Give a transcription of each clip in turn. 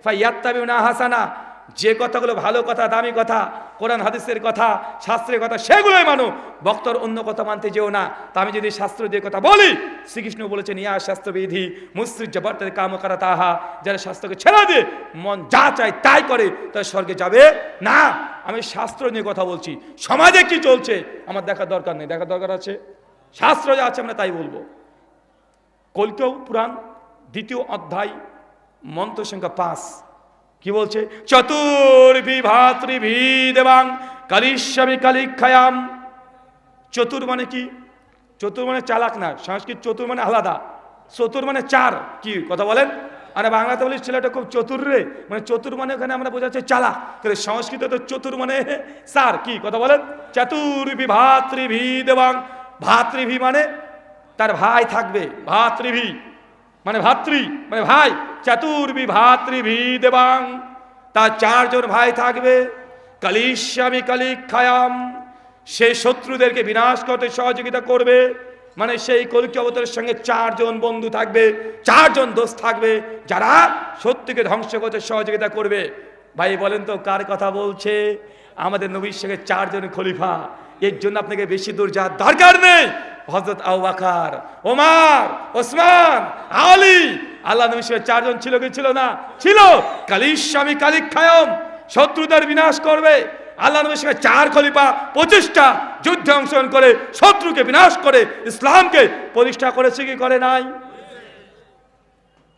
ফায়াত্তাবিউনা হাসানা, যে কথাগুলো ভালো কথা, দামি কথা, কোরআন হাদিসের কথা, শাস্ত্রের কথা, সেগুলোই মানো, বক্তর অন্য কথা মানতে যেও না। তা আমি যদি শাস্ত্র দিয়ে কথা বলি, শ্রীকৃষ্ণ বলেছেন ইয়া শাস্ত্রবিধি মুসৃজ্জাবর্তের কাম করা তাহা, যারা শাস্ত্রকে ছেড়ে দিয়ে মন যা চায় তাই করে তারা স্বর্গে যাবে না। আমি শাস্ত্র নিয়ে কথা বলছি, সমাজে কি চলছে আমার দেখার দরকার নেই, দেখার দরকার আছে শাস্ত্র যা আছে আমরা তাই বলবো। কল্কি পুরাণ 2য় অধ্যায় মন্ত্র সংখ্যা 5 কি বলছে? চতুর্বিভাতৃভি দেবাং কালিস্বামী কালিক্ষয়াম। চতুর মানে কি? চতুর মানে চালাক না, সংস্কৃত চতুর মানে আলাদা, চতুর মানে চার। কি কথা বলেন? আরে বাংলাতে বলি ছেলেটা খুব চতুর রে, মানে চতুর মানে ওখানে আমরা বোঝাচ্ছি চালাক, কিন্তু সংস্কৃত তো চতুর মানে চার। কি কথা বলেন? চতুর্বিভাতৃভি দেবাং, ভাতৃভি মানে তার ভাই থাকবে, ভাতৃভি মানে ভাতৃ মানে ভাই, চতুর্বিভাতৃভি দেবাং তার 4 জন ভাই থাকবে। কালিস্বামী কালিক্ষয়াম, সে শত্রুদেরকে বিনাশ করতে সহযোগিতা করবে, মানে সেই কল্কি অবতারের সঙ্গে 4 জন বন্ধু থাকবে, 4 জন দোস্ত থাকবে যারা সত্যকে ধ্বংস করতে সহযোগিতা করবে। ভাই বলেন তো কার কথা বলছে? আমাদের নবীর সঙ্গে 4 জন খলিফা। এর জন্য আপনাকে বেশি দূর যাওয়ার দরকার নেই। হযরত আবু বকর, ওমর, ওসমান, আলী, আল্লাহ নবীর সঙ্গে 4 জন ছিল কি ছিল না? ছিল। কালিস্বামী কালিক্ষয়াম, শত্রুদের বিনাশ করবে। আল্লাহ নবীর সঙ্গে 4 খলিফা 25টা যুদ্ধে অংশগ্রহণ করে শত্রুকে বিনাশ করে ইসলামকে প্রতিষ্ঠা করেছে কি করে নাই?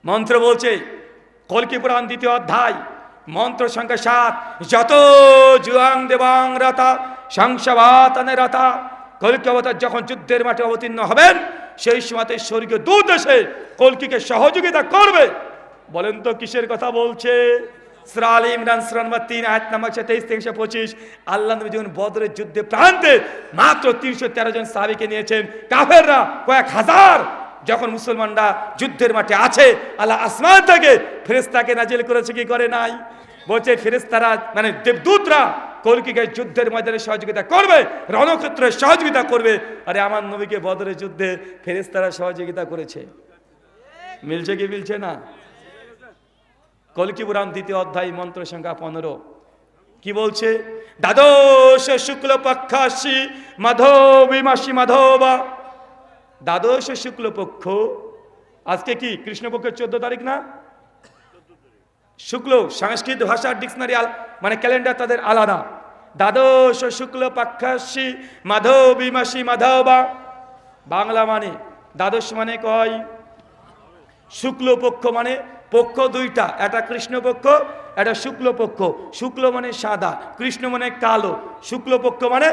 মন্ত্র বলছে কল্কি পুরাণ 2য় অধ্যায় মন্ত্র সংখ্যা 7, যত জুয়াং দেবাং রতা সংসবাতনে রতা। কল্কি অবতার যখন যুদ্ধের মাঠে অবতীর্ণ হবেন, সেই সময়তে স্বর্গীয় দূত এসে কল্কিকে সহযোগিতা করবে। বলেন তো কিসের কথা বলছে? সূরা আলে ইমরান সূরা নম্বর 3 আয়াত নম্বর 23 থেকে 25। আল্লাহ নবী যখন বদরের যুদ্ধে প্রান্তে মাত্র 313 জন সাহাবীকে নিয়েছেন, কাফেররা কয়েক হাজার। যখন মুসলমানরা যুদ্ধের মাঠে আছে, আল্লাহ আসমান থেকে ফেরেশতাকে নাজিল করেছে কি করে নাই? বলছে ফেরেশতারা মানে দেবদূতরা কল্কিকে যুদ্ধের ময়দানে সহযোগিতা করবে, রণক্ষেত্রে সহযোগিতা করবে। আরে আমার নবীকে বদরের যুদ্ধে ফেরেশতারা সহযোগিতা করেছে। মিলছে কি মিলছে না? কল্কি পুরাণ 2য় অধ্যায় মন্ত্র সংখ্যা 15 কি বলছে? দ্বাদশ শুক্ল পক্ষাসি মাধবী মাসি মাধবা। দ্বাদশ শুক্ল পক্ষ আজকে কি কৃষ্ণপক্ষের 14 তারিখ না? শুক্ল সংস্কৃত ভাষার ডিকশনারি মানে ক্যালেন্ডার তাদের আলাদা। দ্বাদশ শুক্ল পক্ষাসি মাধবী মাসি মাধবা, বাংলা মানে দ্বাদশ মানে কয়? শুক্লপক্ষ মানে পক্ষ 2টা, একটা কৃষ্ণপক্ষ একটা শুক্লপক্ষ। শুক্ল মানে সাদা, কৃষ্ণ মানে কালো। শুক্লপক্ষ মানে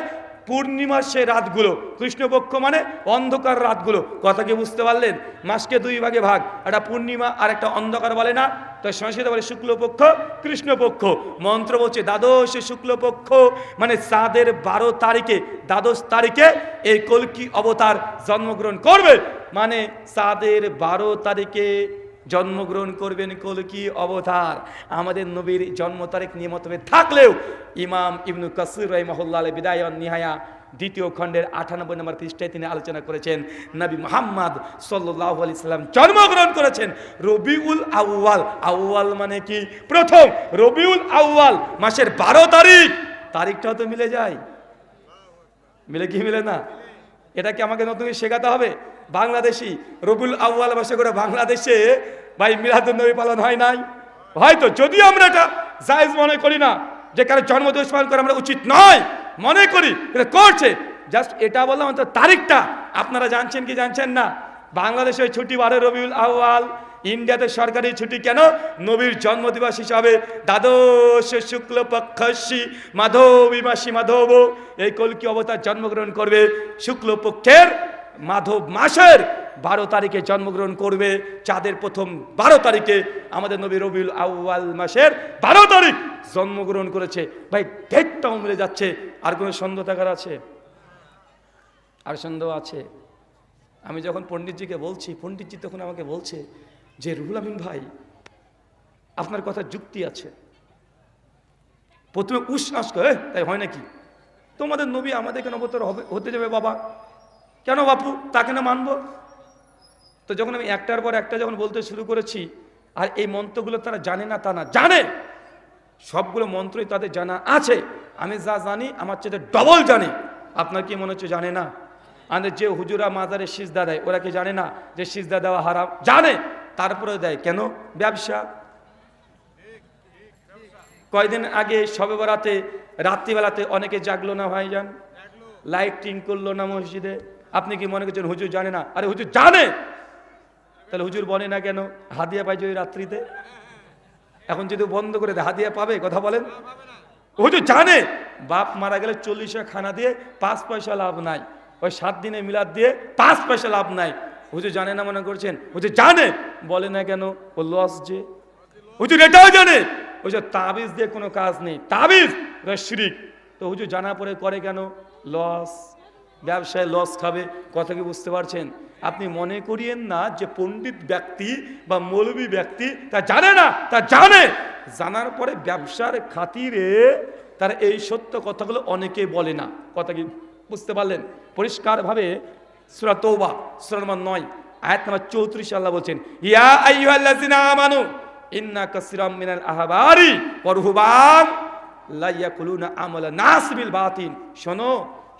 পূর্ণিমার সে রাতগুলো, কৃষ্ণপক্ষ মানে অন্ধকার রাতগুলো। কথা কি বুঝতে পারলেন? মাসকে 2 ভাগে ভাগ, একটা পূর্ণিমা আর একটা অন্ধকার বলে না? তো সংস্কৃত বলে শুক্লপক্ষ কৃষ্ণপক্ষ। মন্ত্র বলছে দ্বাদশ শুক্লপক্ষ মানে চাঁদের 12 তারিখে, দ্বাদশ তারিখে এই কল্কি অবতার জন্মগ্রহণ করবে। মানে চাঁদের 12 তারিখে জন্মগ্রহণ করবেন কল্কি অবতার। আমাদের নবীর জন্ম তারিখ নিয়মিত থাকলেও ইমাম ইবনু কাসির রাহিমাহুল্লাহ আলাইহি বিদায়া ওয়ান নিহায়া 2য় খণ্ডের 98 নম্বর পৃষ্ঠায় তিনি আলোচনা করেছেন নবী মুহাম্মদ সাল্লাল্লাহু আলাইহি সাল্লাম জন্মগ্রহণ করেছেন রবিউল আউয়াল। আউয়াল মানে কি? প্রথম। রবিউল আউয়াল মাসের 12 তারিখ। তারিখটাও তো মিলে যায়, মিলে কি মিলে না? এটা কি আমাকে নতুন করে শেখাতে হবে? বাংলাদেশি রবিউল আউয়াল মাসে করে বাংলাদেশে ভাই মিলাদুন নবী পালন হয় নাই? হয়তো যদিও আমরা এটা জায়েজ মনে করি না, যে কারো জন্মদিবস পালন করা আমরা উচিত নয় মনে করি, এটা করছে। জাস্ট এটা বললাম, অন্তত তারিখটা আপনারা জানছেন কি জানছেন না? বাংলাদেশে ছুটি 12 রবিউল আউয়াল, ইন্ডিয়াতে সরকারি ছুটি কেন? নবীর জন্মদিবস হিসাবে দ্বাদশ শুক্ল পক্ষসি মাধবী মাসি মাধব। এই কল্কি অবতার জন্মগ্রহণ করবে শুক্লপক্ষের মাধব মাসের 12 তারিখে জন্মগ্রহণ করবে। চাঁদের প্রথম 12 তারিখে আমাদের নবী রবিউল আউয়াল মাসের 12 তারিখ জন্মগ্রহণ করেছে। ভাই ডেটটাও মিলে যাচ্ছে। আর কোনো সন্দেহ থাকার আছে? আর সন্দেহ আছে? আমি যখন পণ্ডিতজিকে বলছি, পণ্ডিতজি তখন আমাকে বলছে যে রুহুল আমিন ভাই আপনার কথা যুক্তি আছে। প্রথমে উষ্ণাস করে তাই হয় নাকি? তোমাদের নবী আমাদের কেন অবতার হতে যাবে বাবা? কেন বাপু তাকে না মানবো? তো যখন আমি একটার পর একটা যখন বলতে শুরু করেছি, আর এই মন্ত্রগুলো তারা জানে না তা না, জানে, সবগুলো মন্ত্রই তাদের জানা আছে। আমি যা জানি আমার চেয়ে ডবল জানে। আপনার কি মনে হচ্ছে জানে না? আমাদের যে হুজুরা মাজারে সিজদা দেয় ওরা কি জানে না যে সিজদা দেওয়া হারাম? জানে, তারপরে দেয় কেন? ব্যবসা। কয়দিন আগে শবে বরাতে রাত্রিবেলাতে অনেকে জাগলো না ভাইজান, লাইটিং করলো না মসজিদে। আপনি কি মনে করছেন হুজুর জানে না? আরে হুজুর জানে, তাহলে হুজুর বলে না কেন হাদিয়া পাইছে ওই রাত্রিতে? এখন যদি বন্ধ করে দেয় হাদিয়া পাবে? কথা বলেন। হুজুর জানে বাপ মারা গেলে 40 খানা দিয়ে 5 পয়সা লাভ নাই, ওই 7 দিনে মিলাদ দিয়ে 5 পয়সা লাভ নাই। হুজুর জানে না মনে করছেন? হুজুর জানে, বলে না কেন? ও লস যে। হুজুর এটাও জানে ওই যে তাবিজ দিয়ে কোনো কাজ নেই, তাবিজ শিরিক। তো হুজুর জানা পরে করে কেন? লস, ব্যবসায় লস খাবে। কথা কি বুঝতে পারছেন? আপনি মনে করিয়েন না যে পণ্ডিত ব্যক্তি বা মৌলবী ব্যক্তি তা জানে না, তা জানে। জানার পরে ব্যবসার খাতিরে তার এই সত্য কথাগুলো অনেকে বলে না। কথা কি বুঝতে পারলেন? পরিষ্কারভাবে সূরা তওবা সূরা নম্বর 9 আয়াত নম্বর 34 আল্লাহ বলছেন, ইয়া আইয়ুহাল্লাযিনা আমানু ইন্না কাসীরাম মিনাল আহবারি ওয়া রুহবান লা ইয়াকুলুনা আমালা নাস বিল বাতিল। শোনো,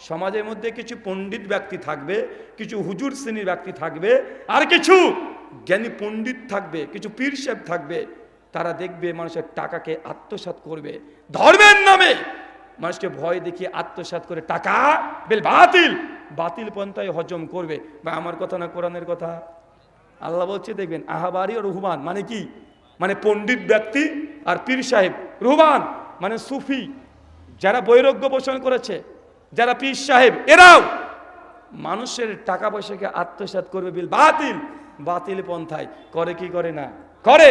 সমাজের মধ্যে কিছু পণ্ডিত ব্যক্তি থাকবে, কিছু হুজুর শ্রেণীর ব্যক্তি থাকবে, আর কিছু জ্ঞানী পণ্ডিত থাকবে, কিছু পীর সাহেব থাকবে। তারা দেখবে মানুষের টাকাকে আত্মসাৎ করবে, ধর্মের নামে মানুষকে ভয় দেখিয়ে আত্মসাৎ করে টাকা বিল বাতিল, বাতিল পন্থায় হজম করবে। বা আমার কথা না কোরআনের কথা? আল্লাহ বলছে দেখবেন আহবারি ও রুহবান মানে কি? মানে পণ্ডিত ব্যক্তি আর পীর সাহেব। রুহবান মানে সুফি, যারা বৈরাগ্য পোষণ করেছে, যারা পীর সাহেব, এরাও মানুষের টাকা পয়সাকে আত্মসাৎ করবে বিল বাতিল, বাতিল পন্থায়। করে কি করে না? করে।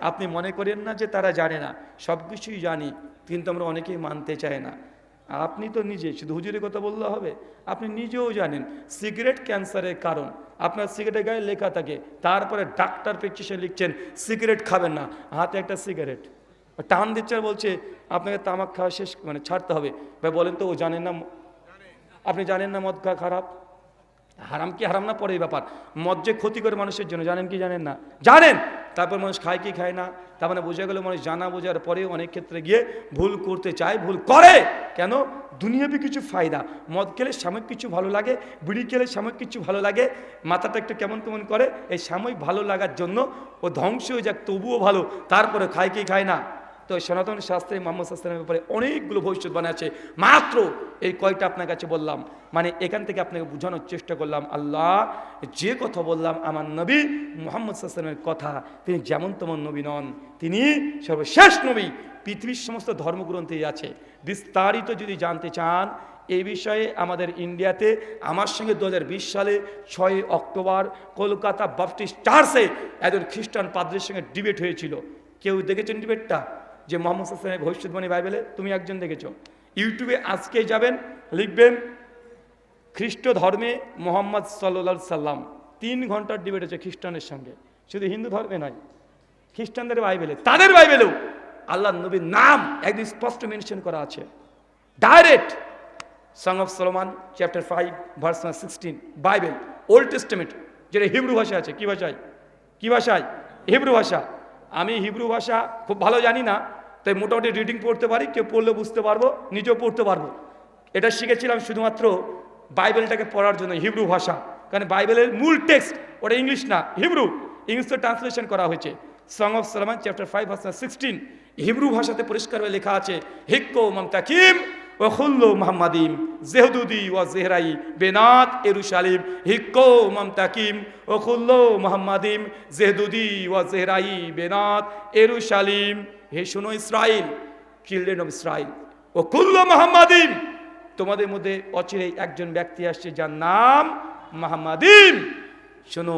আপনি মনে করেন না যে তারা জানে না, সব কিছুই জানি, কিন্তু আমরা অনেকেই মানতে চাই না। আপনি তো নিজে, শুধু হুজুরের কথা বললে হবে, আপনি নিজেও জানেন সিগারেট ক্যান্সারের কারণ। আপনার সিগারেটের গায়ে লেখা থাকে, তারপরে ডাক্তার প্রেসক্রিপশন লিখছেন সিগারেট খাবেন না, হাতে একটা সিগারেট টান দিচ্ছে আর বলছে আপনাকে তামাক খাওয়া শেষ মানে ছাড়তে হবে। ভাই বলেন তো, ও জানেন না? আপনি জানেন না মদ খাওয়া খারাপ? হারাম কি হারাম না পরে ব্যাপার। মদ যে ক্ষতি করে মানুষের জন্য, জানেন কি জানেন না? জানেন। তারপর মানুষ খায় কি খায় না, তার মানে বোঝা গেল মানুষ জানা বোঝার পরেও অনেক ক্ষেত্রে গিয়ে ভুল করতে চায়, ভুল করে। কেন? দুনিয়াবি কিছু ফায়দা। মদ খেলে সাময়িক কিছু ভালো লাগে, বিড়ি খেলে সাময়িক কিছু ভালো লাগে, মাথাটা একটু কেমন কেমন করে, এই সাময়িক ভালো লাগার জন্য ও ধ্বংস হয়ে যাক তবুও ভালো, তারপরে খায় কি খায় না। তো সনাতন শাস্ত্রে মুহাম্মদ সাল্লাল্লাহু আলাইহি ওয়াসাল্লামের ব্যাপারে অনেকগুলো ভবিষ্যৎবাণী আছে, মাত্র এই কয়টা আপনার কাছে বললাম। মানে এখান থেকে আপনাকে বোঝানোর চেষ্টা করলাম, আল্লাহ যে কথা বললাম আমার নবী মুহাম্মদ সাল্লাল্লাহু আলাইহি ওয়াসাল্লামের কথা, তিনি যেমন তেমন নবী নন, তিনি সর্বশেষ নবী। পৃথিবীর সমস্ত ধর্মগ্রন্থেই আছে। বিস্তারিত যদি জানতে চান এই বিষয়ে আমাদের ইন্ডিয়াতে আমার সঙ্গে 2020 সালে 6 অক্টোবর কলকাতা বাপটিস্ট চার্চে একজন খ্রিস্টান পাদ্রীর সঙ্গে ডিবেট হয়েছিল। কেউ দেখেছেন ডিবেটটা? যে মুহাম্মদ সাল্লাল্লাহু আলাইহি ওয়াসাল্লামের ভবিষ্যৎবাণী বাইবেলে? তুমি একজন দেখেছো? ইউটিউবে আজকে যাবেন, লিখবেন খ্রিস্ট ধর্মে মুহাম্মদ সাল্লাল্লাহু আলাইহি সাল্লাম। 3 ঘন্টার ডিবেট হচ্ছে খ্রিস্টানের সঙ্গে। শুধু হিন্দু ধর্মে নয়, খ্রিস্টানদের বাইবেলে, তাদের বাইবেলেও আল্লাহ নবীর নাম একদম স্পষ্ট মেনশন করা আছে, direct. Song of Solomon chapter 5 verse 16 Bible, old testament, যেটা হিব্রু ভাষা আছে। কি ভাষায়? কি ভাষায়? হিব্রু ভাষা। আমি হিব্রু ভাষা খুব ভালো জানি না, তাই মোটামুটি রিডিং পড়তে পারি, কেউ পড়লে বুঝতে পারবো, নিজেও পড়তে পারবো। এটা শিখেছিলাম শুধুমাত্র বাইবেলটাকে পড়ার জন্য, হিব্রু ভাষা। কারণ বাইবেলের মূল টেক্সট ওটা ইংলিশ না, হিব্রু। ইংলিশে ট্রান্সলেশন করা হয়েছে। Song of Solomon chapter 5 verse 16 Hebrew ভাষাতে পরিষ্কারভাবে লেখা আছে, হিক্কো মামতাকিম ও খুল্লো মুহাম্মাদিম জেহদুদি ওয়া জেহরাই বেনাত এরুশালিম। হিক্কো মামতাকিম ও খুল্লো মুহাম্মাদিম জেহদুদি ওয়া জেহরাই বেনাত এরুশালিম। হে শোনো ইসরাইল, চিলড্রেন অফ ইসরাইল, ও খুল্লো মুহাম্মাদিম, তোমাদের মধ্যে অচিরেই একজন ব্যক্তি আসছে যার নাম মুহাম্মাদিম। শোনো,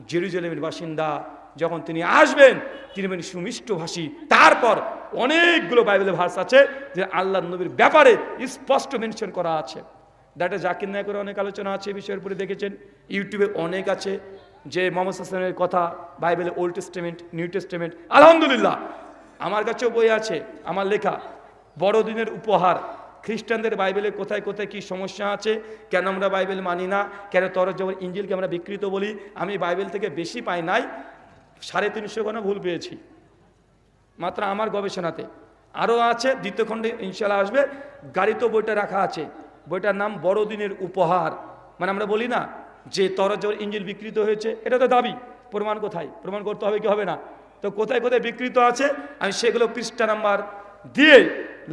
জেরুজালেমের বাসিন্দা, যখন তিনি আসবেন তিনি মানে সুমিষ্টভাষী। তারপর অনেকগুলো বাইবেলের ভার্স আছে যে আল্লাহ নবীর ব্যাপারে স্পষ্ট মেনশন করা আছে। ডাক্তার জাকির নায়কের অনেক আলোচনা আছে এই বিষয়ের উপরে, দেখেছেন ইউটিউবে অনেক আছে যে মুহাম্মদ সাল্লাল্লাহু আলাইহি ওয়াসাল্লামের কথা বাইবেলে, ওল্ড টেস্টামেন্ট, নিউ টেস্টামেন্ট। আলহামদুলিল্লাহ আমার কাছেও বই আছে, আমার লেখা বড়দিনের উপহার। খ্রিস্টানদের বাইবেলে কোথায় কোথায় কি সমস্যা আছে, কেন আমরা বাইবেল মানি না, কেন তরজ জবর ইঞ্জিলকে আমরা বিকৃত বলি, আমি বাইবেল থেকে বেশি পাই নাই, 350 খানা ভুল পেয়েছি মাত্র আমার গবেষণাতে। আরও আছে, দ্বিতীয় খণ্ডে ইনশাল্লাহ আসবে। গাড়িতেও বইটা রাখা আছে, বইটার নাম বড়দিনের উপহার। মানে আমরা বলি না যে তরজোর ইঞ্জিন বিকৃত হয়েছে, এটা তো দাবি, প্রমাণ কোথায়? প্রমাণ করতে হবে কি হবে না? তো কোথায় কোথায় বিকৃত আছে আমি সেগুলো পৃষ্ঠা নাম্বার দিয়ে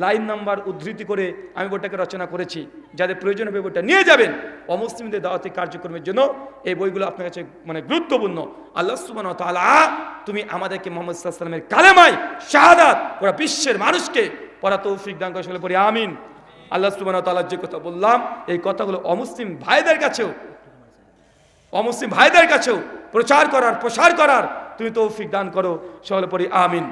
লাইন নাম্বার উদ্ধৃতি করে আমি বইটাকে রচনা করেছি। যাদের প্রয়োজন হবে বইটা নিয়ে যাবেন। অমুসলিমদের দাওয়াতি কার্যক্রমের জন্য এই বইগুলো আপনার কাছে মানে গুরুত্বপূর্ণ। আল্লাহ সুবহানাহু ওয়া তাআলা তুমি আমাদেরকে মুহাম্মদ সাল্লাল্লাহু আলাইহি ওয়াসাল্লামের কালেমায় শাহাদাত পুরো বিশ্বের মানুষকে পড়া তৌফিক দান করে, সকলে পড়ি আমিন। আল্লাহ সুবহানাহু ওয়া তাআলা যে কথা বললাম এই কথাগুলো অমুসলিম ভাইদের কাছেও প্রচার করার, প্রসার করার তুমি তৌফিক দান করো, সকলে পড়ি আমিন।